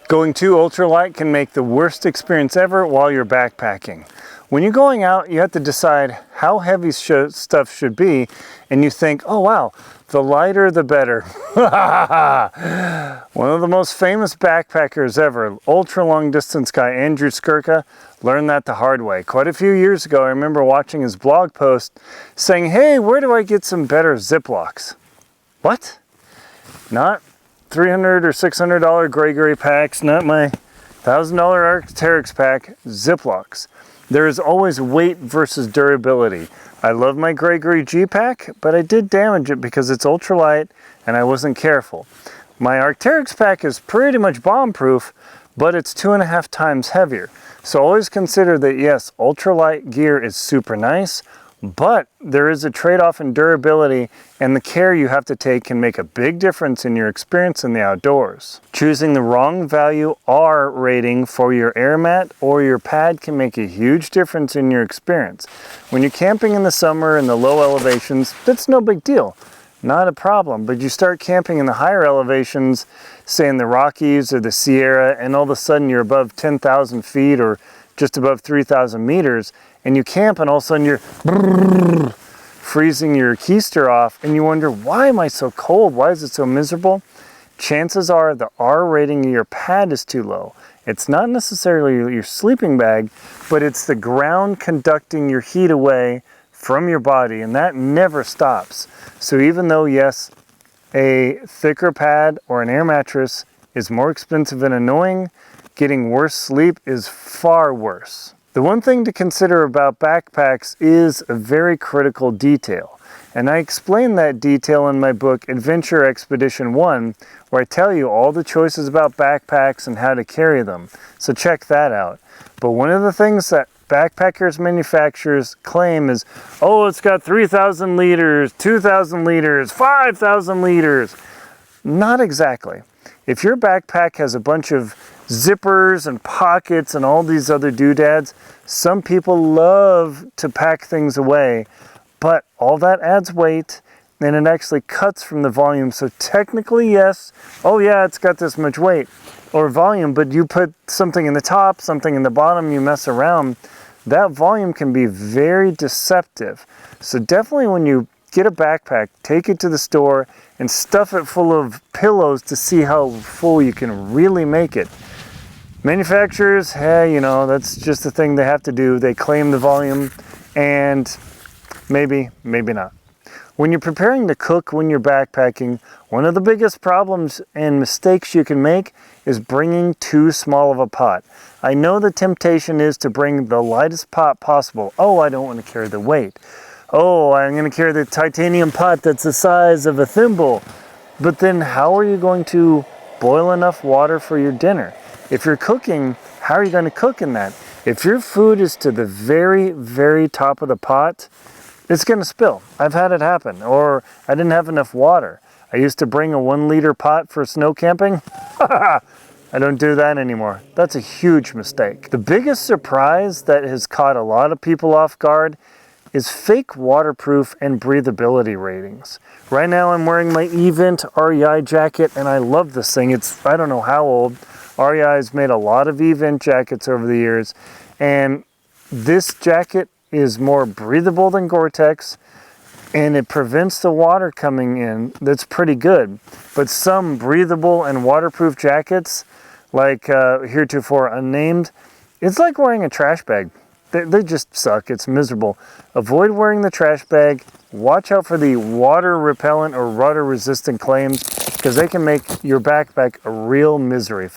Going too ultralight can make the worst experience ever while you're backpacking. When you're going out, you have to decide how heavy stuff should be, and you think, oh wow, the lighter the better. One of the most famous backpackers ever, ultra long distance guy Andrew Skirka, learned that the hard way. Quite a few years ago, I remember watching his blog post saying, hey, where do I get some better Ziplocs? What? Not $300 or $600 Gregory packs, not my $1,000 Arc'teryx pack, Ziplocs. There is always weight versus durability. I love my Gregory G pack, but I did damage it because it's ultralight and I wasn't careful. My Arc'teryx pack is pretty much bomb-proof, but it's 2.5 times heavier. So always consider that yes, ultralight gear is super nice, but there is a trade-off in durability, and the care you have to take can make a big difference in your experience in the outdoors. Choosing the wrong value R rating for your air mat or your pad can make a huge difference in your experience. When you're camping in the summer in the low elevations, that's no big deal. Not a problem, but you start camping in the higher elevations, say in the Rockies or the Sierra, and all of a sudden you're above 10,000 feet or just above 3,000 meters, and you camp and all of a sudden you're freezing your keister off and you wonder, why am I so cold? Why is it so miserable? Chances are the R rating of your pad is too low. It's not necessarily your sleeping bag, but it's the ground conducting your heat away from your body, and that never stops. So even though, yes, a thicker pad or an air mattress is more expensive and annoying, getting worse sleep is far worse. The one thing to consider about backpacks is a very critical detail. And I explain that detail in my book, Adventure Expedition 1, where I tell you all the choices about backpacks and how to carry them. So check that out. But one of the things that backpackers manufacturers claim is, oh, it's got 3,000 liters, 2,000 liters, 5,000 liters. Not exactly. If your backpack has a bunch of zippers and pockets and all these other doodads, some people love to pack things away, but all that adds weight and it actually cuts from the volume. So technically, yes, oh yeah, it's got this much weight or volume, but you put something in the top, something in the bottom, you mess around, that volume can be very deceptive. So definitely when you get a backpack, take it to the store and stuff it full of pillows to see how full you can really make it. Manufacturers, hey, you know, that's just the thing they have to do. They claim the volume, and maybe not. When you're preparing to cook when you're backpacking, one of the biggest problems and mistakes you can make is bringing too small of a pot. I know the temptation is to bring the lightest pot possible. Oh, I don't want to carry the weight. Oh, I'm going to carry the titanium pot that's the size of a thimble. But then how are you going to boil enough water for your dinner? If you're cooking, how are you going to cook in that? If your food is to the very, very top of the pot, it's going to spill. I've had it happen. Or I didn't have enough water. I used to bring a 1-liter pot for snow camping. I don't do that anymore. That's a huge mistake. The biggest surprise that has caught a lot of people off guard is fake waterproof and breathability ratings. Right now I'm wearing my Event REI jacket and I love this thing. It's, I don't know how old. REI has made a lot of Event jackets over the years, and this jacket is more breathable than Gore-Tex and it prevents the water coming in. That's pretty good. But some breathable and waterproof jackets, like heretofore unnamed, it's like wearing a trash bag. They just suck. It's miserable. Avoid wearing the trash bag. Watch out for the water repellent or water resistant claims, because they can make your backpack a real misery.